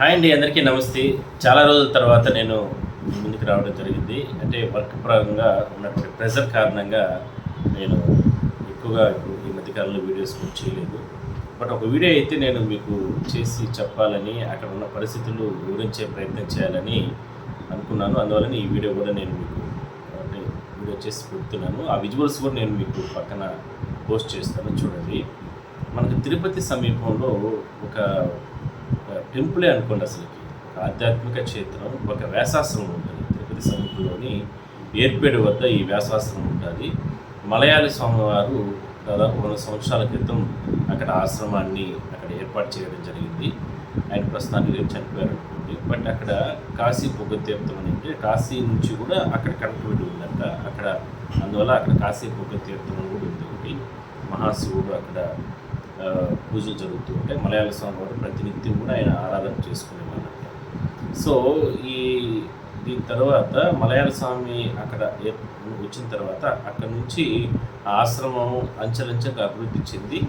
Hi అండి, అందరికీ నమస్తే. చాలా రోజుల తర్వాత నేను మీ ముందుకు రావడం జరిగింది. అంటే వర్క్ పరంగా ఉన్నటువంటి ప్రెజర్ కారణంగా నేను ఎక్కువగా ఇప్పుడు ఈ మధ్యకాలంలో వీడియోస్ కూడా చేయలేదు. బట్ ఒక వీడియో అయితే నేను మీకు చేసి చెప్పాలని, అక్కడ ఉన్న పరిస్థితులు వివరించే ప్రయత్నం చేయాలని అనుకున్నాను. అందువలన ఈ వీడియో కూడా నేను మీకు అంటే వీడియో చేసి పెడుతున్నాను. ఆ విజువల్స్ కూడా నేను మీకు పక్కన పోస్ట్ చేస్తాను, చూడండి. మనకు తిరుపతి సమీపంలో ఒక టెంపులే అనుకోండి. అసలుకి ఒక ఆధ్యాత్మిక క్షేత్రం, ఒక వ్యాసాశ్రమం ఉంటుంది తిరుపతి సమీపంలోని ఏర్పేడు వద్ద. ఈ వ్యాసాశ్రమం ఉంటుంది. మలయాళ స్వామివారు దాదాపు 100 సంవత్సరాల క్రితం అక్కడ ఆశ్రమాన్ని అక్కడ ఏర్పాటు చేయడం జరిగింది. ఆయన ప్రస్తుతానికి చనిపోయారు అనుకోండి. బట్ అక్కడ కాశీ పొగ తీర్థం అనేది కాశీ నుంచి కూడా అక్కడ కనెక్టివిటీ ఉందంట. అక్కడ అందువల్ల అక్కడ కాశీ పొగ తీర్థం కూడా ఉంది. ఒకటి మహాశివుడు అక్కడ పూజలు జరుగుతూ ఉంటాయి. మలయాళ స్వామి వారు ప్రతినిత్యం కూడా ఆయన ఆరాధన చేసుకునేవాళ్ళంట. సో దీని తర్వాత మలయాళ స్వామి అక్కడ వచ్చిన తర్వాత అక్కడ నుంచి ఆశ్రమం అంచెలంచెగా అభివృద్ధి చెంది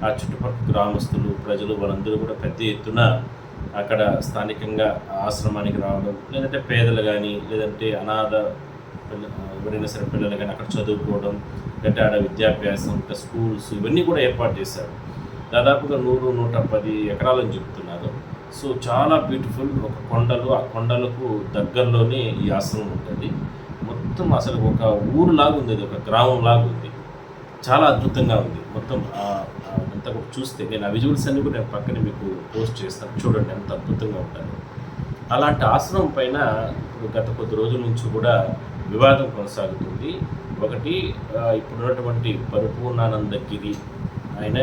ఆ చుట్టుపక్కల గ్రామస్తులు, ప్రజలు వాళ్ళందరూ కూడా పెద్ద ఎత్తున అక్కడ స్థానికంగా ఆశ్రమానికి రావడం, లేదంటే పేదలు కానీ, లేదంటే అనాథ ఎవరైనా సరే పిల్లలు కానీ అక్కడ చదువుకోవడం, లేదంటే ఆడ విద్యాభ్యాసం, ఇంకా స్కూల్స్ ఇవన్నీ కూడా ఏర్పాటు చేశారు. దాదాపుగా 100-110 ఎకరాలని చెప్తున్నారు. సో చాలా బ్యూటిఫుల్. ఒక కొండలు, ఆ కొండలకు దగ్గరలోనే ఈ ఆశ్రమం ఉంటుంది. మొత్తం అసలు ఒక ఊరులాగా ఉంది, ఒక గ్రామం లాగా ఉంది. చాలా అద్భుతంగా ఉంది మొత్తం. అంతా కూడా చూస్తే నేను ఆ విజువల్స్ అన్నీ కూడా నేను పక్కన మీకు పోస్ట్ చేస్తాను, చూడండి ఎంత అద్భుతంగా ఉంటుంది. అలాంటి ఆశ్రమం పైన ఇప్పుడు గత కొద్ది రోజుల నుంచి కూడా వివాదం కొనసాగుతుంది. ఒకటి, ఇప్పుడున్నటువంటి పరిపూర్ణానందగిరి ఆయన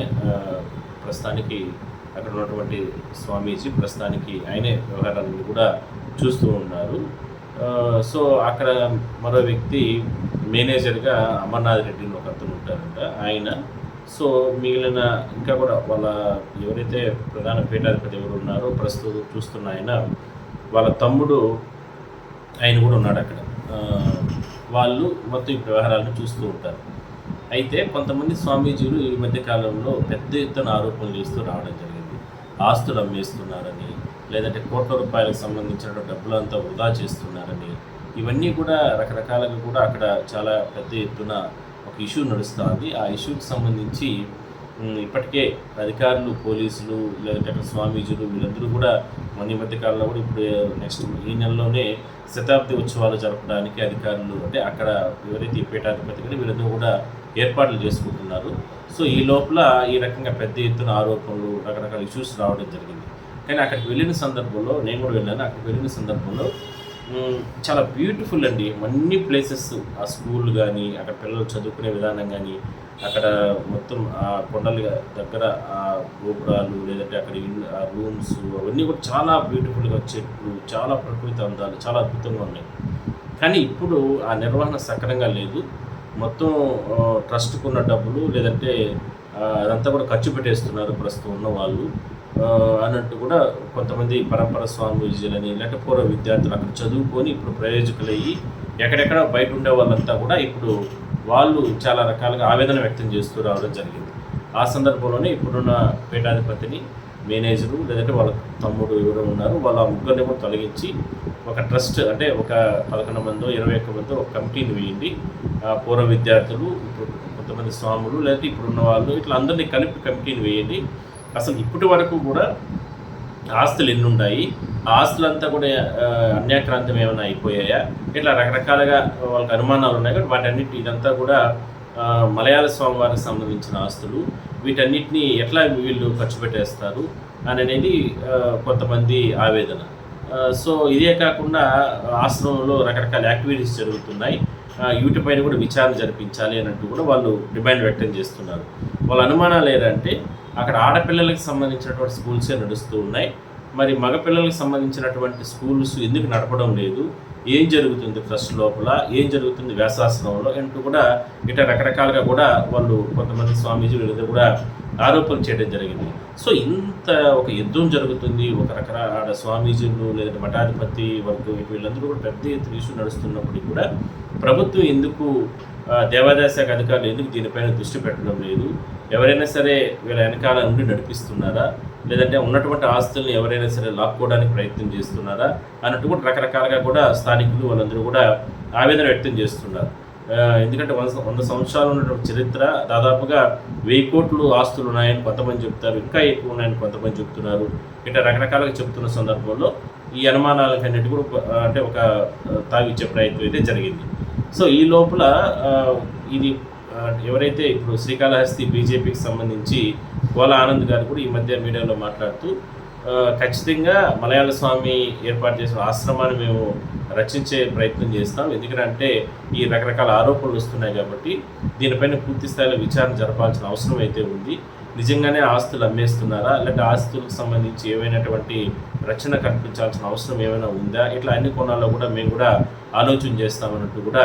ప్రస్తుతానికి అక్కడ ఉన్నటువంటి స్వామీజీ ప్రస్తుతానికి ఆయనే వ్యవహారాలను కూడా చూస్తూ ఉన్నారు. సో అక్కడ మరో వ్యక్తి మేనేజర్గా అమర్నాథ్ రెడ్డిని ఒక అతను ఉంటారంట ఆయన. సో మిగిలిన ఇంకా కూడా వాళ్ళ ఎవరైతే ప్రధాన పీఠాధిపతి ఎవరు ఉన్నారో ప్రస్తుతం చూస్తున్న ఆయన, వాళ్ళ తమ్ముడు ఆయన కూడా ఉన్నాడు అక్కడ. వాళ్ళు మొత్తం ఈ వ్యవహారాలను చూస్తూ ఉంటారు. అయితే కొంతమంది స్వామీజీలు ఈ మధ్యకాలంలో పెద్ద ఎత్తున ఆరోపణలు చేస్తూ రావడం జరిగింది. ఆస్తులు అమ్మేస్తున్నారని, లేదంటే కోట్ల రూపాయలకు సంబంధించిన డబ్బులంతా వృధా చేస్తున్నారని, ఇవన్నీ కూడా రకరకాలుగా కూడా అక్కడ చాలా పెద్ద ఎత్తున ఒక ఇష్యూ నడుస్తుంది. ఆ ఇష్యూకి సంబంధించి ఇప్పటికే అధికారులు, పోలీసులు, లేదంటే అక్కడ స్వామీజీలు వీళ్ళందరూ కూడా మన మధ్యకాలంలో కూడా ఇప్పుడు నెక్స్ట్ ఈ నెలలోనే శతాబ్ది ఉత్సవాలు జరపడానికి అధికారులు, అంటే అక్కడ ఎవరైతే ఈ పీఠాధిపతి కానీ వీళ్ళందరూ కూడా ఏర్పాట్లు చేసుకుంటున్నారు. సో ఈ లోపల ఈ రకంగా పెద్ద ఎత్తున ఆరోపణలు, రకరకాల ఇష్యూస్ రావడం జరిగింది. కానీ అక్కడికి వెళ్ళిన సందర్భంలో, నేను కూడా వెళ్ళాను, అక్కడికి వెళ్ళిన సందర్భంలో చాలా బ్యూటిఫుల్ అండి. అన్ని ప్లేసెస్, ఆ స్కూల్ కానీ, అక్కడ పిల్లలు చదువుకునే విధానం కానీ, అక్కడ మొత్తం ఆ కొండల దగ్గర ఆ గోపురాలు, లేదంటే అక్కడ ఇల్లు, ఆ రూమ్స్ అవన్నీ కూడా చాలా బ్యూటిఫుల్గా, చెట్లు, చాలా ప్రకృతి అందాలు చాలా అద్భుతంగా ఉన్నాయి. కానీ ఇప్పుడు ఆ నిర్వహణ సక్రమంగా లేదు. మొత్తం ట్రస్ట్కున్న డబ్బులు, లేదంటే అదంతా కూడా ఖర్చు పెట్టేస్తున్నారు ప్రస్తుతం ఉన్న వాళ్ళు అన్నట్టు కూడా కొంతమంది పరంపర స్వామీజీలని, లేకపోతే పూర్వ విద్యార్థులు అక్కడ చదువుకొని ఇప్పుడు ప్రయోజకులయ్యి ఎక్కడెక్కడ బయట ఉండే వాళ్ళంతా కూడా ఇప్పుడు వాళ్ళు చాలా రకాలుగా ఆవేదన వ్యక్తం చేస్తూ రావడం జరిగింది. ఆ సందర్భంలోనే ఇప్పుడున్న పీఠాధిపతిని, మేనేజరు, లేదంటే వాళ్ళ తమ్ముడు ఎవరు ఉన్నారు, వాళ్ళ ముగ్గురిని కూడా తొలగించి ఒక ట్రస్ట్, అంటే ఒక 11 మందో 21 మందో ఒక కమిటీని వేయండి. పూర్వ విద్యార్థులు, ఇప్పుడు కొంతమంది స్వాములు, లేదంటే ఇప్పుడున్న వాళ్ళు, ఇట్లా అందరినీ కలిపి కమిటీని వేయండి. అసలు ఇప్పటి వరకు కూడా ఆస్తులు ఎన్ని ఉన్నాయి, ఆ ఆస్తులంతా కూడా అన్యాక్రాంతం ఏమైనా అయిపోయాయా, ఇట్లా రకరకాలుగా వాళ్ళకి అనుమానాలు ఉన్నాయి. కాబట్టి వాటన్నిటి ఇదంతా కూడా మలయాళ స్వామి వారికి సంబంధించిన ఆస్తులు, వీటన్నిటిని ఎట్లా వీళ్ళు ఖర్చు పెట్టేస్తారు అనేది కొంతమంది ఆవేదన. సో ఇదే కాకుండా ఆశ్రమంలో రకరకాల యాక్టివిటీస్ జరుగుతున్నాయి, వీటిపైన కూడా విచారణ జరిపించాలి అన్నట్టు కూడా వాళ్ళు డిమాండ్ వ్యక్తం చేస్తున్నారు. వాళ్ళ అనుమానాలు ఏంటంటే అక్కడ ఆడపిల్లలకు సంబంధించినటువంటి స్కూల్సే నడుస్తూ ఉన్నాయి, మరి మగపిల్లలకు సంబంధించినటువంటి స్కూల్స్ ఎందుకు నడపడం లేదు, ఏం జరుగుతుంది ట్రస్ట్ లోపల, ఏం జరుగుతుంది వ్యాసాశ్రమంలో అంటూ కూడా ఇట్లా రకరకాలుగా కూడా వాళ్ళు కొంతమంది స్వామీజీలు వీళ్ళందరూ కూడా ఆరోపణలు చేయడం జరిగింది. సో ఇంత ఒక యుద్ధం జరుగుతుంది, ఒక రకరకాల స్వామీజీలు, లేదంటే మఠాధిపతి వర్గం, వీళ్ళందరూ కూడా పెద్ద ఎత్తున ఇష్యూ నడుస్తున్నప్పటికీ కూడా ప్రభుత్వం ఎందుకు, దేవాదాయ శాఖ అధికారులు ఎందుకు దీనిపైన దృష్టి పెట్టడం లేదు, ఎవరైనా సరే వీళ్ళ వెనకాల నుండి నడిపిస్తున్నారా, లేదంటే ఉన్నటువంటి ఆస్తుల్ని ఎవరైనా సరే లాక్కోవడానికి ప్రయత్నం చేస్తున్నారా అన్నట్టు కూడా రకరకాలుగా కూడా స్థానికులు వాళ్ళందరూ కూడా ఆవేదన వ్యక్తం చేస్తున్నారు. ఎందుకంటే 100 సంవత్సరాలు ఉన్నటువంటి చరిత్ర, దాదాపుగా 1000 కోట్లు ఆస్తులు ఉన్నాయని కొంతమంది చెప్తారు, ఇంకా ఎక్కువ ఉన్నాయని కొంతమంది చెప్తున్నారు. ఇట్లా రకరకాలుగా చెప్తున్న సందర్భంలో ఈ అనుమానాలకన్నిటి కూడా అంటే ఒక తావిచ్చే ప్రయత్నం అయితే జరిగింది. సో ఈ లోపల ఇది ఎవరైతే ఇప్పుడు శ్రీకాళహస్తి బీజేపీకి సంబంధించి గోల ఆనంద్ గారు కూడా ఈ మధ్య మీడియాలో మాట్లాడుతూ ఖచ్చితంగా మలయాళ స్వామి ఏర్పాటు చేసిన ఆశ్రమాన్ని మేము రచించే ప్రయత్నం చేస్తాం, ఎందుకంటే ఈ రకరకాల ఆరోపణలు వస్తున్నాయి కాబట్టి దీనిపైన పూర్తి స్థాయిలో విచారణ జరపాల్సిన అవసరం అయితే ఉంది. నిజంగానే ఆస్తులు అమ్మేస్తున్నారా, లేకపోతే ఆస్తులకు సంబంధించి ఏమైనటువంటి రక్షణ కల్పించాల్సిన అవసరం ఏమైనా ఉందా, ఇట్లా అన్ని కోణాల్లో కూడా మేము కూడా ఆలోచన చేస్తామన్నట్టు కూడా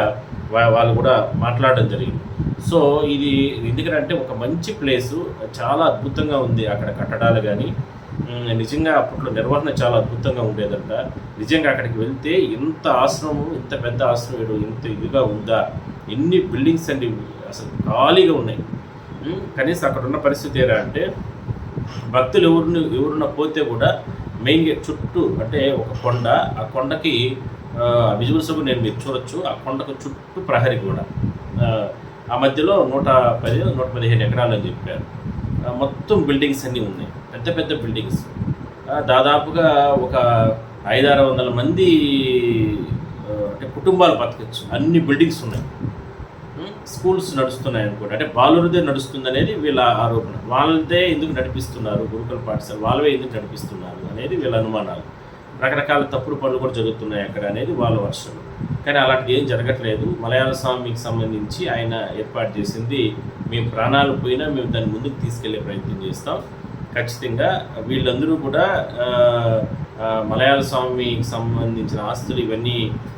వాళ్ళు కూడా మాట్లాడడం జరిగింది. సో ఇది ఎందుకంటే ఒక మంచి ప్లేసు, చాలా అద్భుతంగా ఉంది అక్కడ కట్టడాలు కానీ, నిజంగా అప్పట్లో నిర్వహణ చాలా అద్భుతంగా ఉండేదంట. నిజంగా అక్కడికి వెళ్తే ఇంత ఆశ్రమం, ఇంత పెద్ద ఆశ్రమం ఇంత ఇదిగా ఉందా, ఎన్ని బిల్డింగ్స్ అండి అసలు ఖాళీగా ఉన్నాయి. కనీసం అక్కడ ఉన్న పరిస్థితి ఏరా అంటే భక్తులు ఎవరున్నా పోతే కూడా మెయిన్గా చుట్టూ అంటే ఒక కొండ, ఆ కొండకి విజువల్స్ నేను మీరు చూడొచ్చు, ఆ కొండకు చుట్టూ ప్రహరీ కూడా, ఆ మధ్యలో 110-115 ఎకరాలు అని చెప్పారు. మొత్తం బిల్డింగ్స్ అన్నీ ఉన్నాయి, పెద్ద పెద్ద బిల్డింగ్స్, దాదాపుగా ఒక 500-600 మంది అంటే కుటుంబాలు బతకచ్చు, అన్ని బిల్డింగ్స్ ఉన్నాయి. స్కూల్స్ నడుస్తున్నాయి అనుకోండి, అంటే బాలురదే నడుస్తుంది అనేది వీళ్ళ ఆరోపణ. వాళ్ళదే ఎందుకు నడిపిస్తున్నారు, గురుకుల పాఠశాల వాళ్ళవే ఎందుకు నడిపిస్తున్నారు అనేది వీళ్ళ అనుమానాలు. రకరకాల తప్పుడు పనులు కూడా జరుగుతున్నాయి అక్కడ అనేది వాళ్ళ వర్షం. కానీ అలాంటిది ఏం జరగట్లేదు. మలయాళ స్వామికి సంబంధించి ఆయన ఏర్పాటు చేసింది, మేము ప్రాణాలు పోయినా మేము దాన్ని ముందుకు తీసుకెళ్లే ప్రయత్నం చేస్తాం. ఖచ్చితంగా వీళ్ళందరూ కూడా మలయాళ స్వామికి సంబంధించిన ఆస్తులు ఇవన్నీ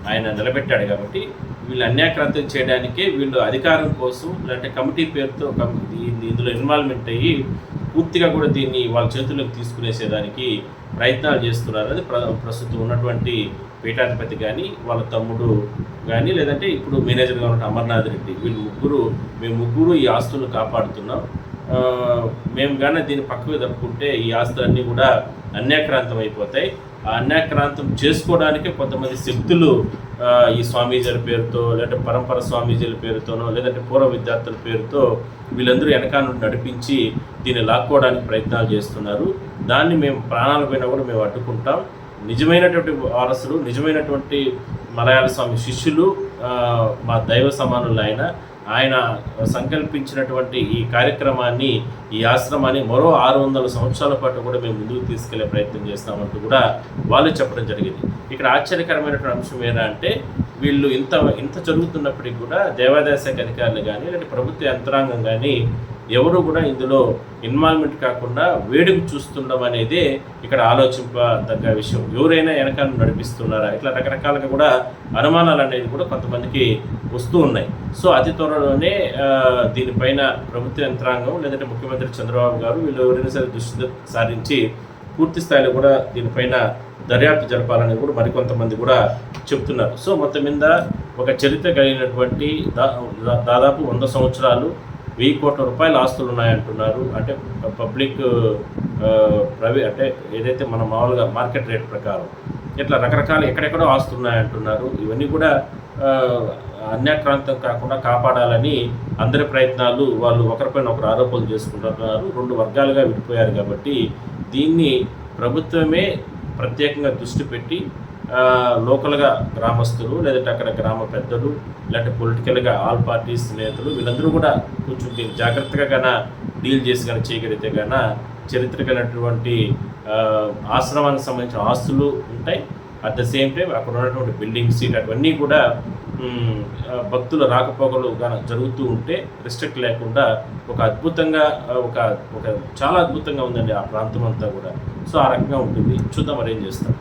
ఆయన నిలబెట్టాడు కాబట్టి వీళ్ళు అన్యాక్రాంతం చేయడానికే వీళ్ళు అధికారం కోసం లేదంటే కమిటీ పేరుతో ఇందులో ఇన్వాల్వ్మెంట్ అయ్యి పూర్తిగా కూడా దీన్ని వాళ్ళ చేతుల్లోకి తీసుకునేసేదానికి ప్రయత్నాలు చేస్తున్నారు. అది ప్రస్తుతం ఉన్నటువంటి పీఠాధిపతి కానీ, వాళ్ళ తమ్ముడు కానీ, లేదంటే ఇప్పుడు మేనేజర్గా ఉన్న అమర్నాథ్ రెడ్డి, మేము ముగ్గురు ఈ ఆస్తులను కాపాడుతున్నాం. మేము కానీ దీన్ని పక్కకు తప్పుకుంటే ఈ ఆస్తులన్నీ కూడా అన్యాక్రాంతం అయిపోతాయి. ఆ అన్యాక్రాంతం చేసుకోవడానికే కొంతమంది శక్తులు ఈ స్వామీజీల పేరుతో, లేదంటే పరంపర స్వామీజీల పేరుతోనో, లేదంటే పూర్వ విద్యార్థుల పేరుతో వీళ్ళందరూ వెనకాల నుండి నడిపించి దీన్ని లాక్కోవడానికి ప్రయత్నాలు చేస్తున్నారు. దాన్ని మేము ప్రాణాల పైన కూడా మేము అడ్డుకుంటాం. నిజమైనటువంటి వారసులు, నిజమైనటువంటి మలయాళ స్వామి శిష్యులు, మా దైవ సమానులు ఆయన సంకల్పించినటువంటి ఈ కార్యక్రమాన్ని, ఈ ఆశ్రమాన్ని మరో 600 సంవత్సరాల పాటు కూడా మేము ముందుకు తీసుకెళ్లే ప్రయత్నం చేస్తామంటూ కూడా వాళ్ళు చెప్పడం జరిగింది. ఇక్కడ ఆశ్చర్యకరమైనటువంటి అంశం ఏంటంటే వీళ్ళు ఇంత జరుగుతున్నప్పటికీ కూడా దేవాదాయ శాఖ అధికారులు కానీ, లేదంటే ప్రభుత్వ యంత్రాంగం కానీ ఎవరు కూడా ఇందులో ఇన్వాల్వ్మెంట్ కాకుండా వేడుకు చూస్తుండడం అనేదే ఇక్కడ ఆలోచింపదగ్గ విషయం. ఎవరైనా వెనకాల నడిపిస్తున్నారా, ఇట్లా రకరకాలుగా కూడా అనుమానాలు అనేది కూడా కొంతమందికి వస్తూ ఉన్నాయి. సో అతి త్వరలోనే దీనిపైన ప్రభుత్వ యంత్రాంగం లేదంటే ముఖ్యమంత్రి చంద్రబాబు గారు వీళ్ళు ఎవరైనా సరే దృష్టి సారించి పూర్తి స్థాయిలో కూడా దీనిపైన దర్యాప్తు జరపాలని కూడా మరికొంతమంది కూడా చెప్తున్నారు. సో మొత్తం మీద ఒక చరిత్ర కలిగినటువంటి దాదాపు 100 సంవత్సరాలు 1000 కోట్ల రూపాయల ఆస్తులు ఉన్నాయంటున్నారు. అంటే పబ్లిక్ అంటే ఏదైతే మన మామూలుగా మార్కెట్ రేట్ ప్రకారం ఇట్లా రకరకాల ఎక్కడెక్కడో ఆస్తులు ఉన్నాయంటున్నారు. ఇవన్నీ కూడా అన్యాక్రాంతం కాకుండా కాపాడాలని అందరి ప్రయత్నాలు, వాళ్ళు ఒకరిపైన ఒకరు ఆరోపణలు చేసుకుంటున్నారు. 2 వర్గాలుగా విడిపోయారు కాబట్టి దీన్ని ప్రభుత్వమే ప్రత్యేకంగా దృష్టి పెట్టి లోకల్గా గ్రామస్తులు, లేదంటే అక్కడ గ్రామ పెద్దలు, లేదంటే పొలిటికల్గా ఆల్ పార్టీస్ నేతలు వీళ్ళందరూ కూడా కొంచెం జాగ్రత్తగా గాన డీల్ చేసి కానీ చేయగలిగితే గాన చరిత్రకైనటువంటి ఆశ్రమానికి సంబంధించిన ఆస్తులు ఉంటాయి. అట్ ద సేమ్ టైం అక్కడ ఉన్నటువంటి బిల్డింగ్స్ అవన్నీ కూడా భక్తుల రాకపోకలు జరుగుతూ ఉంటే రిస్ట్రిక్ట్ లేకుండా ఒక అద్భుతంగా ఒక చాలా అద్భుతంగా ఉందండి ఆ ప్రాంతం అంతా కూడా. సో ఆ రకంగా ఉంటుంది. చూద్దాం మరి ఏం చేస్తాం.